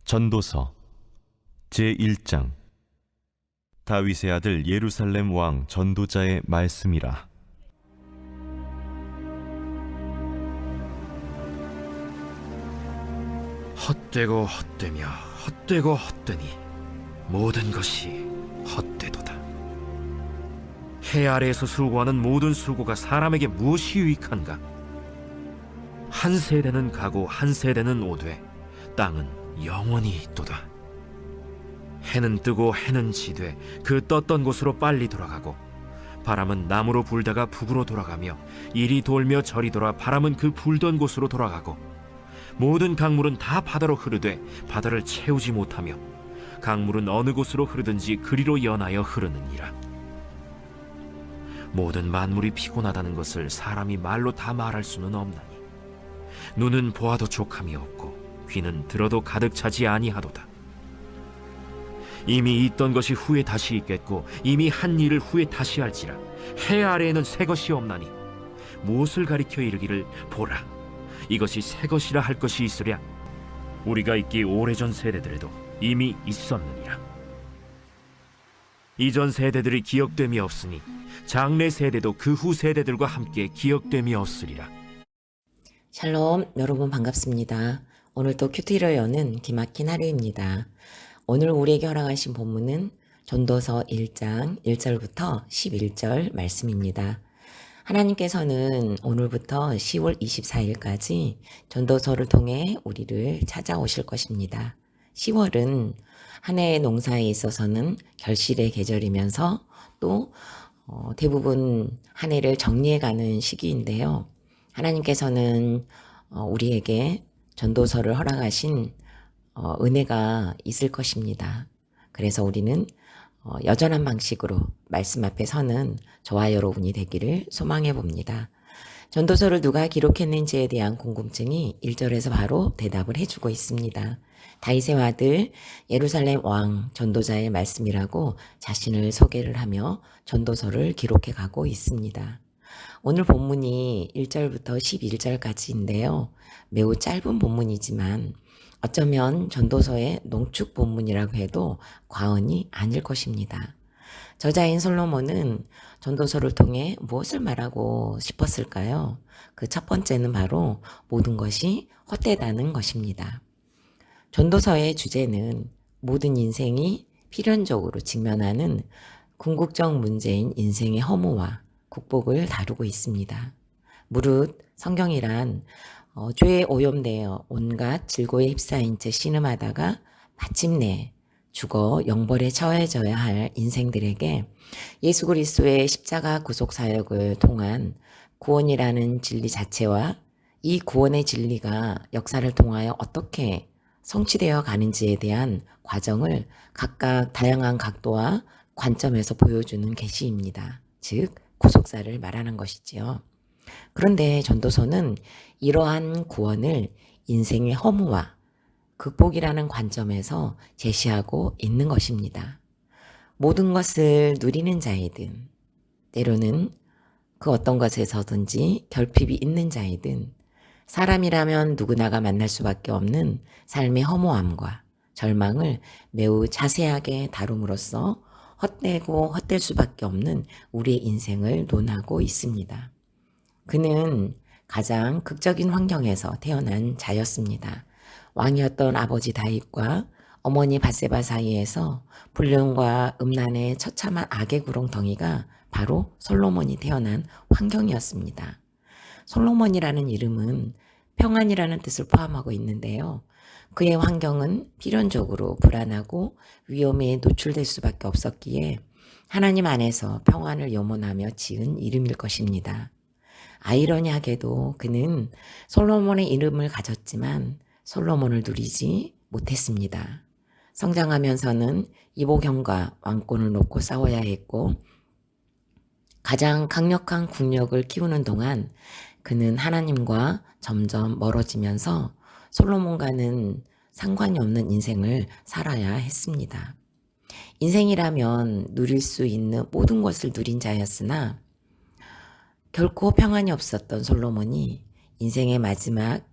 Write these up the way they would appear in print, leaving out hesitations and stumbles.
전도서 제1장. 다윗의 아들 예루살렘 왕 전도자의 말씀이라. 헛되고 헛되며 헛되고 헛되니 모든 것이 헛되도다. 해 아래에서 수고하는 모든 수고가 사람에게 무엇이 유익한가? 한 세대는 가고 한 세대는 오되 땅은 영원히 있도다. 해는 뜨고 해는 지되 그 떴던 곳으로 빨리 돌아가고, 바람은 남으로 불다가 북으로 돌아가며 이리 돌며 저리 돌아 바람은 그 불던 곳으로 돌아가고, 모든 강물은 다 바다로 흐르되 바다를 채우지 못하며 강물은 어느 곳으로 흐르든지 그리로 연하여 흐르느니라. 모든 만물이 피곤하다는 것을 사람이 말로 다 말할 수는 없나니, 눈은 보아도 족함이 없고 귀는 들어도 가득 차지 아니하도다. 이미 있던 것이 후에 다시 있겠고 이미 한 일을 후에 다시 할지라. 해 아래에는 새 것이 없나니 무엇을 가리켜 이르기를 보라, 이것이 새 것이라 할 것이 있으랴? 우리가 있기 오래전 세대들에도 이미 있었느니라. 이전 세대들이 기억됨이 없으니 장래 세대도 그 후 세대들과 함께 기억됨이 없으리라. 샬롬, 여러분 반갑습니다. 오늘 또 큐티를 여는 기막힌 하루입니다. 오늘 우리에게 허락하신 본문은 전도서 1장 1절부터 11절 말씀입니다. 하나님께서는 오늘부터 10월 24일까지 전도서를 통해 우리를 찾아오실 것입니다. 10월은 한 해의 농사에 있어서는 결실의 계절이면서 또 대부분 한 해를 정리해가는 시기인데요. 하나님께서는 우리에게 전도서를 허락하신 은혜가 있을 것입니다. 그래서 우리는 여전한 방식으로 말씀 앞에 서는 저와 여러분이 되기를 소망해 봅니다. 전도서를 누가 기록했는지에 대한 궁금증이 1절에서 바로 대답을 해주고 있습니다. 다윗의 아들 예루살렘 왕 전도자의 말씀이라고 자신을 소개를 하며 전도서를 기록해 가고 있습니다. 오늘 본문이 1절부터 11절까지인데요. 매우 짧은 본문이지만 어쩌면 전도서의 농축 본문이라고 해도 과언이 아닐 것입니다. 저자인 솔로몬은 전도서를 통해 무엇을 말하고 싶었을까요? 그 첫 번째는 바로 모든 것이 헛되다는 것입니다. 전도서의 주제는 모든 인생이 필연적으로 직면하는 궁극적 문제인 인생의 허무와 국복을 다루고 있습니다. 무릇 성경이란 죄에 오염되어 온갖 즐거움에 휩싸인 채 신음하다가 마침내 죽어 영벌에 처해져야 할 인생들에게 예수 그리스도의 십자가 구속 사역을 통한 구원이라는 진리 자체와 이 구원의 진리가 역사를 통하여 어떻게 성취되어 가는지에 대한 과정을 각각 다양한 각도와 관점에서 보여주는 계시입니다. 즉 구속사를 말하는 것이지요. 그런데 전도서는 이러한 구원을 인생의 허무와 극복이라는 관점에서 제시하고 있는 것입니다. 모든 것을 누리는 자이든 때로는 그 어떤 것에서든지 결핍이 있는 자이든 사람이라면 누구나가 만날 수밖에 없는 삶의 허무함과 절망을 매우 자세하게 다룸으로써 헛되고 헛될 수밖에 없는 우리의 인생을 논하고 있습니다. 그는 가장 극적인 환경에서 태어난 자였습니다. 왕이었던 아버지 다윗과 어머니 밧세바 사이에서 불륜과 음란의 처참한 악의 구렁텅이가 바로 솔로몬이 태어난 환경이었습니다. 솔로몬이라는 이름은 평안이라는 뜻을 포함하고 있는데요. 그의 환경은 필연적으로 불안하고 위험에 노출될 수밖에 없었기에 하나님 안에서 평안을 염원하며 지은 이름일 것입니다. 아이러니하게도 그는 솔로몬의 이름을 가졌지만 솔로몬을 누리지 못했습니다. 성장하면서는 이복형과 왕권을 놓고 싸워야 했고, 가장 강력한 국력을 키우는 동안 그는 하나님과 점점 멀어지면서 솔로몬과는 상관이 없는 인생을 살아야 했습니다. 인생이라면 누릴 수 있는 모든 것을 누린 자였으나 결코 평안이 없었던 솔로몬이 인생의 마지막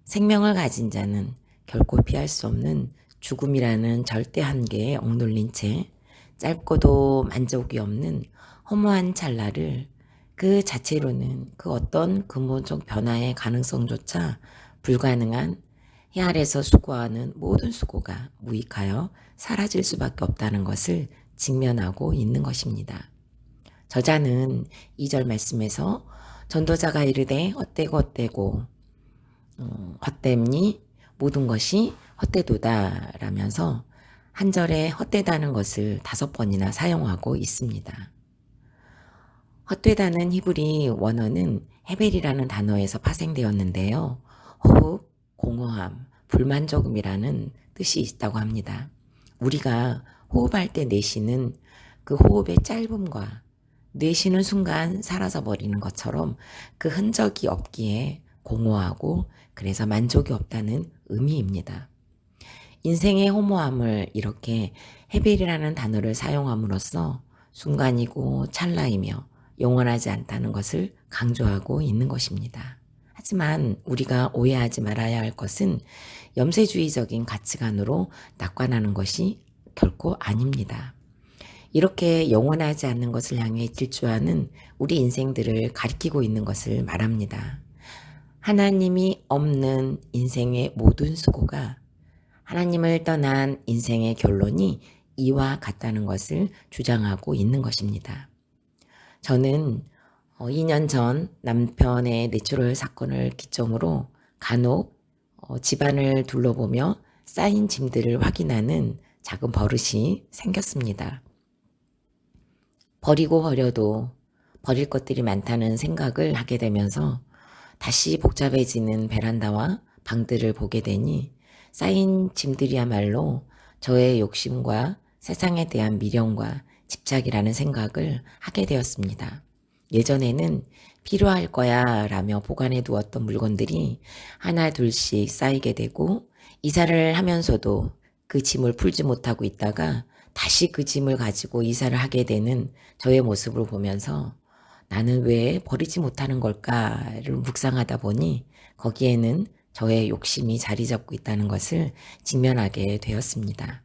생명을 가진 자는 결코 피할 수 없는 죽음이라는 절대 한계에 억눌린 채 짧고도 만족이 없는 허무한 찰나를 그 자체로는 그 어떤 근본적 변화의 가능성조차 불가능한 해 아래서 수고하는 모든 수고가 무익하여 사라질 수밖에 없다는 것을 직면하고 있는 것입니다. 저자는 2절 말씀에서 전도자가 이르되 헛되고 헛되고 헛됨니 모든 것이 헛되도다 라면서 한 절에 헛되다는 것을 5번이나 사용하고 있습니다. 헛되다는 히브리 원어는 헤벨이라는 단어에서 파생되었는데요. 호흡, 공허함, 불만족음이라는 뜻이 있다고 합니다. 우리가 호흡할 때 내쉬는 그 호흡의 짧음과 내쉬는 순간 사라져버리는 것처럼 그 흔적이 없기에 공허하고 그래서 만족이 없다는 의미입니다. 인생의 허무함을 이렇게 헤벨이라는 단어를 사용함으로써 순간이고 찰나이며 영원하지 않다는 것을 강조하고 있는 것입니다. 하지만 우리가 오해하지 말아야 할 것은 염세주의적인 가치관으로 낙관하는 것이 결코 아닙니다. 이렇게 영원하지 않는 것을 향해 질주하는 우리 인생들을 가리키고 있는 것을 말합니다. 하나님이 없는 인생의 모든 수고가 하나님을 떠난 인생의 결론이 이와 같다는 것을 주장하고 있는 것입니다. 저는 2년 전 남편의 뇌출혈 사건을 기점으로 간혹 집안을 둘러보며 쌓인 짐들을 확인하는 작은 버릇이 생겼습니다. 버리고 버려도 버릴 것들이 많다는 생각을 하게 되면서 다시 복잡해지는 베란다와 방들을 보게 되니 쌓인 짐들이야말로 저의 욕심과 세상에 대한 미련과 집착이라는 생각을 하게 되었습니다. 예전에는 필요할 거야 라며 보관해 두었던 물건들이 하나 둘씩 쌓이게 되고 이사를 하면서도 그 짐을 풀지 못하고 있다가 다시 그 짐을 가지고 이사를 하게 되는 저의 모습을 보면서 나는 왜 버리지 못하는 걸까를 묵상하다 보니 거기에는 저의 욕심이 자리 잡고 있다는 것을 직면하게 되었습니다.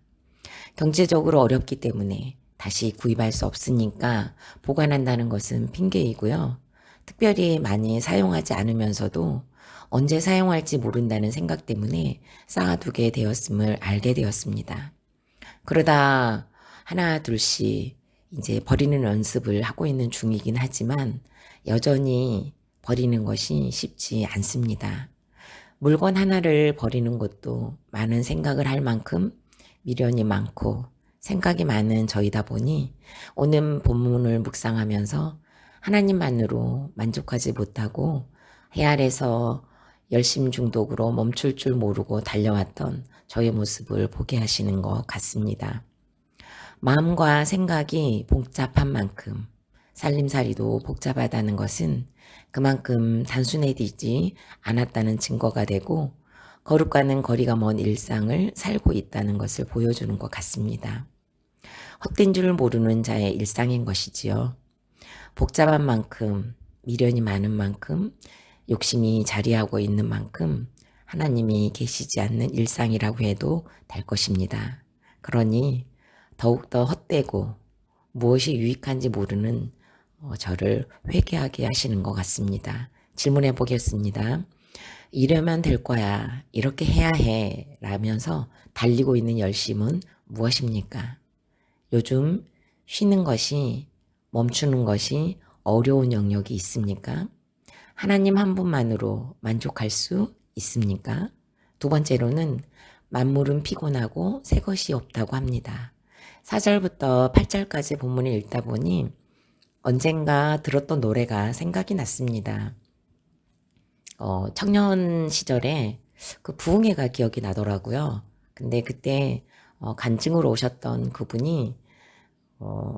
경제적으로 어렵기 때문에 다시 구입할 수 없으니까 보관한다는 것은 핑계이고요. 특별히 많이 사용하지 않으면서도 언제 사용할지 모른다는 생각 때문에 쌓아두게 되었음을 알게 되었습니다. 그러다 하나 둘씩 이제 버리는 연습을 하고 있는 중이긴 하지만 여전히 버리는 것이 쉽지 않습니다. 물건 하나를 버리는 것도 많은 생각을 할 만큼 미련이 많고 생각이 많은 저이다 보니 오늘 본문을 묵상하면서 하나님만으로 만족하지 못하고 해 아래서 열심 중독으로 멈출 줄 모르고 달려왔던 저의 모습을 보게 하시는 것 같습니다. 마음과 생각이 복잡한 만큼 살림살이도 복잡하다는 것은 그만큼 단순해지지 않았다는 증거가 되고 거룩과는 거리가 먼 일상을 살고 있다는 것을 보여주는 것 같습니다. 헛된 줄 모르는 자의 일상인 것이지요. 복잡한 만큼, 미련이 많은 만큼, 욕심이 자리하고 있는 만큼 하나님이 계시지 않는 일상이라고 해도 될 것입니다. 그러니 더욱더 헛되고 무엇이 유익한지 모르는 저를 회개하게 하시는 것 같습니다. 질문해 보겠습니다. 이러면 될 거야, 이렇게 해야 해 라면서 달리고 있는 열심은 무엇입니까? 요즘 쉬는 것이, 멈추는 것이 어려운 영역이 있습니까? 하나님 한 분만으로 만족할 수 있습니까? 두 번째로는 만물은 피곤하고 새 것이 없다고 합니다. 4절부터 8절까지 본문을 읽다 보니 언젠가 들었던 노래가 생각이 났습니다. 청년 시절에 그 부흥회가 기억이 나더라고요. 근데 그때 간증으로 오셨던 그분이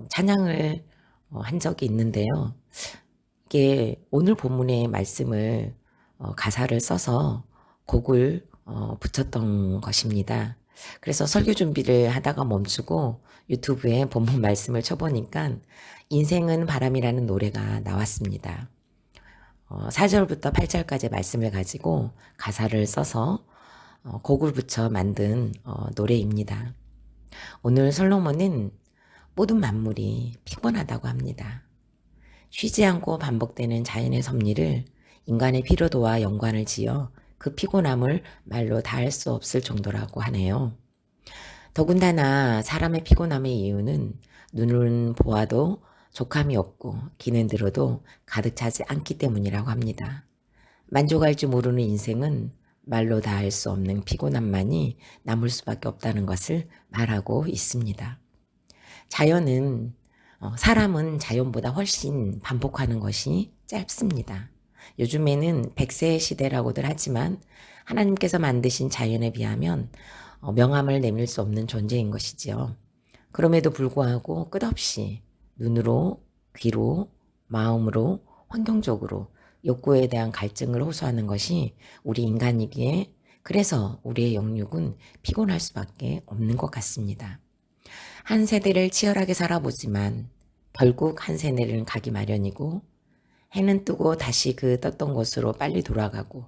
찬양을 한 적이 있는데요. 이게 오늘 본문의 말씀을 가사를 써서 곡을 붙였던 것입니다. 그래서 설교 준비를 하다가 멈추고 유튜브에 본문 말씀을 쳐보니까 인생은 바람이라는 노래가 나왔습니다. 4절부터 8절까지 말씀을 가지고 가사를 써서 곡을 붙여 만든 노래입니다. 오늘 솔로몬은 모든 만물이 피곤하다고 합니다. 쉬지 않고 반복되는 자연의 섭리를 인간의 피로도와 연관을 지어 그 피곤함을 말로 다할 수 없을 정도라고 하네요. 더군다나 사람의 피곤함의 이유는 눈은 보아도 족함이 없고 귀는 들어도 가득 차지 않기 때문이라고 합니다. 만족할 줄 모르는 인생은 말로 다할 수 없는 피곤함만이 남을 수밖에 없다는 것을 말하고 있습니다. 사람은 자연보다 훨씬 반복하는 것이 짧습니다. 요즘에는 100세 시대라고들 하지만 하나님께서 만드신 자연에 비하면 명함을 내밀 수 없는 존재인 것이지요. 그럼에도 불구하고 끝없이 눈으로, 귀로, 마음으로, 환경적으로 욕구에 대한 갈증을 호소하는 것이 우리 인간이기에 그래서 우리의 영육은 피곤할 수밖에 없는 것 같습니다. 한 세대를 치열하게 살아보지만 결국 한 세대는 가기 마련이고 해는 뜨고 다시 그 떴던 곳으로 빨리 돌아가고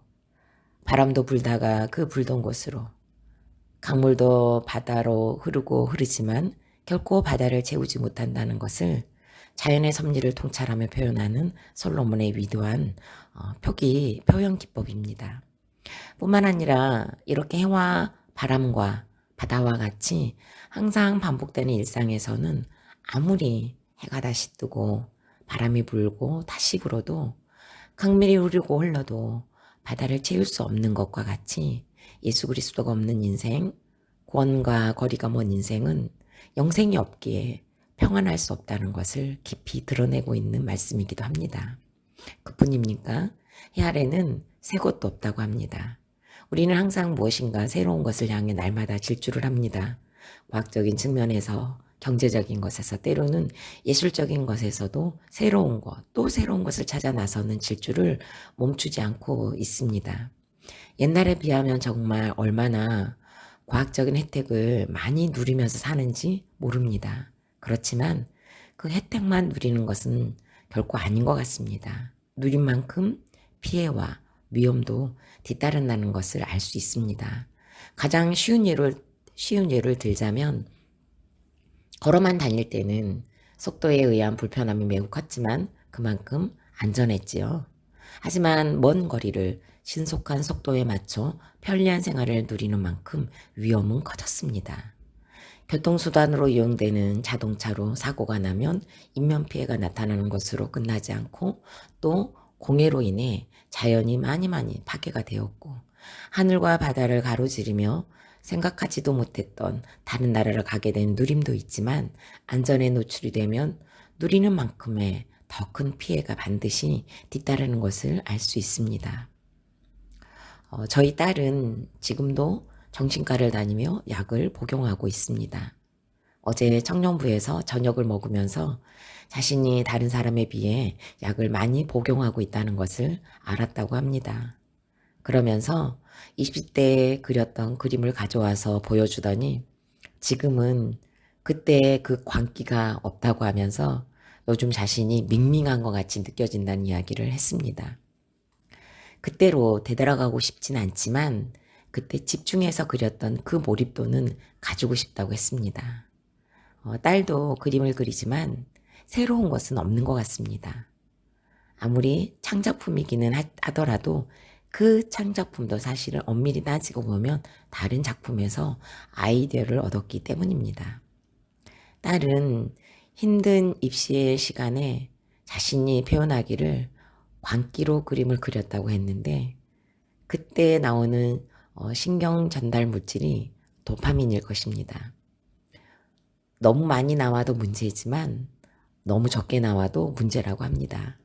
바람도 불다가 그 불던 곳으로 강물도 바다로 흐르고 흐르지만 결코 바다를 채우지 못한다는 것을 자연의 섭리를 통찰하며 표현하는 솔로몬의 위대한 표현 기법입니다. 뿐만 아니라 이렇게 해와 바람과 바다와 같이 항상 반복되는 일상에서는 아무리 해가 다시 뜨고 바람이 불고 다시 불어도 강물이 흐르고 흘러도 바다를 채울 수 없는 것과 같이 예수 그리스도가 없는 인생, 구원과 거리가 먼 인생은 영생이 없기에 평안할 수 없다는 것을 깊이 드러내고 있는 말씀이기도 합니다. 그뿐입니까? 해 아래는 새 것도 없다고 합니다. 우리는 항상 무엇인가 새로운 것을 향해 날마다 질주를 합니다. 과학적인 측면에서, 경제적인 것에서, 때로는 예술적인 것에서도 새로운 것, 또 새로운 것을 찾아 나서는 질주를 멈추지 않고 있습니다. 옛날에 비하면 정말 얼마나 과학적인 혜택을 많이 누리면서 사는지 모릅니다. 그렇지만 그 혜택만 누리는 것은 결코 아닌 것 같습니다. 누린 만큼 피해와 위험도 뒤따른다는 것을 알 수 있습니다. 가장 쉬운 예를 들자면 걸어만 다닐 때는 속도에 의한 불편함이 매우 컸지만 그만큼 안전했지요. 하지만 먼 거리를 신속한 속도에 맞춰 편리한 생활을 누리는 만큼 위험은 커졌습니다. 교통수단으로 이용되는 자동차로 사고가 나면 인명피해가 나타나는 것으로 끝나지 않고 또 공해로 인해 자연이 많이 파괴가 되었고 하늘과 바다를 가로지르며 생각하지도 못했던 다른 나라를 가게 된 누림도 있지만 안전에 노출이 되면 누리는 만큼의 더 큰 피해가 반드시 뒤따르는 것을 알 수 있습니다. 저희 딸은 지금도 정신과를 다니며 약을 복용하고 있습니다. 어제 청년부에서 저녁을 먹으면서 자신이 다른 사람에 비해 약을 많이 복용하고 있다는 것을 알았다고 합니다. 그러면서 20대에 그렸던 그림을 가져와서 보여주더니 지금은 그때 그 광기가 없다고 하면서 요즘 자신이 밍밍한 것 같이 느껴진다는 이야기를 했습니다. 그때로 되돌아가고 싶진 않지만 그때 집중해서 그렸던 그 몰입도는 가지고 싶다고 했습니다. 딸도 그림을 그리지만 새로운 것은 없는 것 같습니다. 아무리 창작품이기는 하더라도 그 창작품도 사실은 엄밀히 따지고 보면 다른 작품에서 아이디어를 얻었기 때문입니다. 딸은 힘든 입시의 시간에 자신이 표현하기를 광기로 그림을 그렸다고 했는데 그때 나오는 신경 전달 물질이 도파민일 것입니다. 너무 많이 나와도 문제이지만 너무 적게 나와도 문제라고 합니다.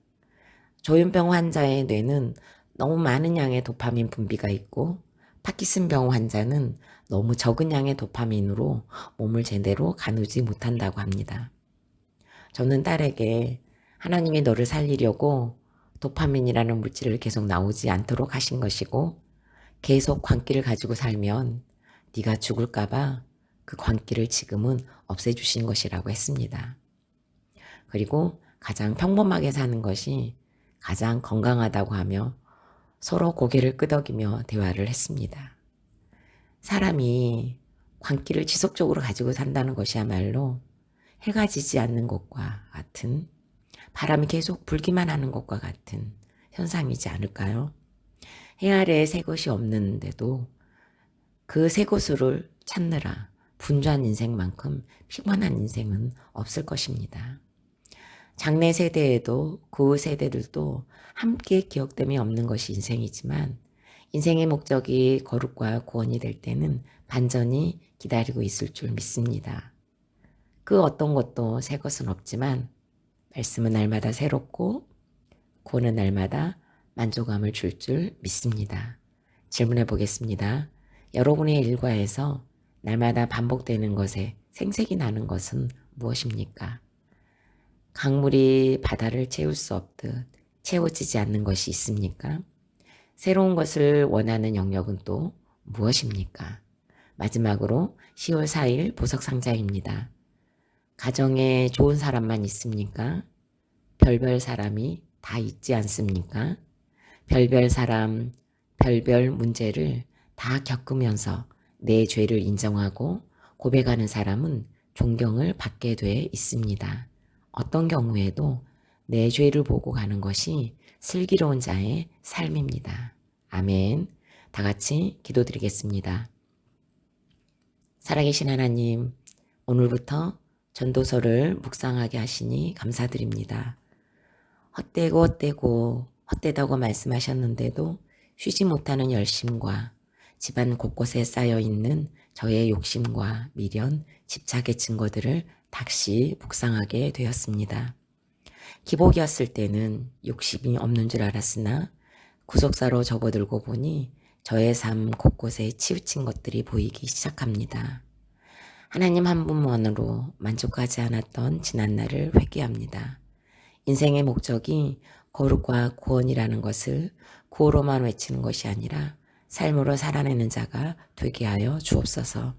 조현병 환자의 뇌는 너무 많은 양의 도파민 분비가 있고 파킨슨병 환자는 너무 적은 양의 도파민으로 몸을 제대로 가누지 못한다고 합니다. 저는 딸에게 하나님이 너를 살리려고 도파민이라는 물질을 계속 나오지 않도록 하신 것이고 계속 광기를 가지고 살면 네가 죽을까봐 그 광기를 지금은 없애주신 것이라고 했습니다. 그리고 가장 평범하게 사는 것이 가장 건강하다고 하며 서로 고개를 끄덕이며 대화를 했습니다. 사람이 광기를 지속적으로 가지고 산다는 것이야말로 해가 지지 않는 것과 같은, 바람이 계속 불기만 하는 것과 같은 현상이지 않을까요? 해 아래에 새 것이 없는데도 그 새 것을 찾느라 분주한 인생만큼 피곤한 인생은 없을 것입니다. 장래 세대에도 그 세대들도 함께 기억됨이 없는 것이 인생이지만, 인생의 목적이 거룩과 구원이 될 때는 반전이 기다리고 있을 줄 믿습니다. 그 어떤 것도 새 것은 없지만 말씀은 날마다 새롭고 구원은 날마다 만족감을 줄 믿습니다. 질문해 보겠습니다. 여러분의 일과에서 날마다 반복되는 것에 생색이 나는 것은 무엇입니까? 강물이 바다를 채울 수 없듯 채워지지 않는 것이 있습니까? 새로운 것을 원하는 영역은 또 무엇입니까? 마지막으로 10월 4일 보석상자입니다. 가정에 좋은 사람만 있습니까? 별별 사람이 다 있지 않습니까? 별별 사람, 별별 문제를 다 겪으면서 내 죄를 인정하고 고백하는 사람은 존경을 받게 돼 있습니다. 어떤 경우에도 내 죄를 보고 가는 것이 슬기로운 자의 삶입니다. 아멘. 다 같이 기도드리겠습니다. 살아계신 하나님, 오늘부터 전도서를 묵상하게 하시니 감사드립니다. 헛되다고 말씀하셨는데도 쉬지 못하는 열심과 집안 곳곳에 쌓여있는 저의 욕심과 미련, 집착의 증거들을 다시 묵상하게 되었습니다. 기복이었을 때는 욕심이 없는 줄 알았으나 구속사로 접어들고 보니 저의 삶 곳곳에 치우친 것들이 보이기 시작합니다. 하나님 한 분만으로 만족하지 않았던 지난날을 회개합니다. 인생의 목적이 거룩과 구원이라는 것을 구호로만 외치는 것이 아니라 삶으로 살아내는 자가 되게 하여 주옵소서.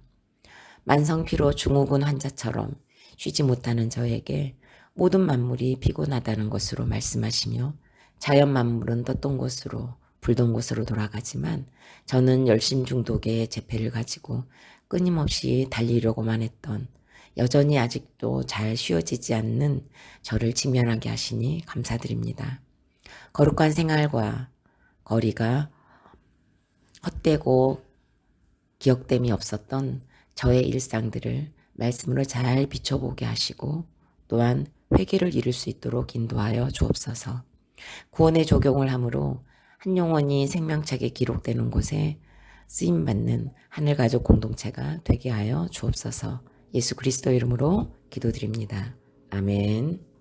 만성피로 증후군 환자처럼 쉬지 못하는 저에게 모든 만물이 피곤하다는 것으로 말씀하시며, 자연 만물은 떴던 곳으로 불던 곳으로 돌아가지만 저는 열심 중독의 재패를 가지고 끊임없이 달리려고만 했던, 여전히 아직도 잘 쉬어지지 않는 저를 직면하게 하시니 감사드립니다. 거룩한 생활과 거리가 헛되고 기억됨이 없었던 저의 일상들을 말씀으로 잘 비춰보게 하시고, 또한 회개를 이룰 수 있도록 인도하여 주옵소서. 구원의 적용을 함으로 한 영혼이 생명책에 기록되는 곳에 쓰임받는 하늘가족 공동체가 되게 하여 주옵소서. 예수 그리스도 이름으로 기도드립니다. 아멘.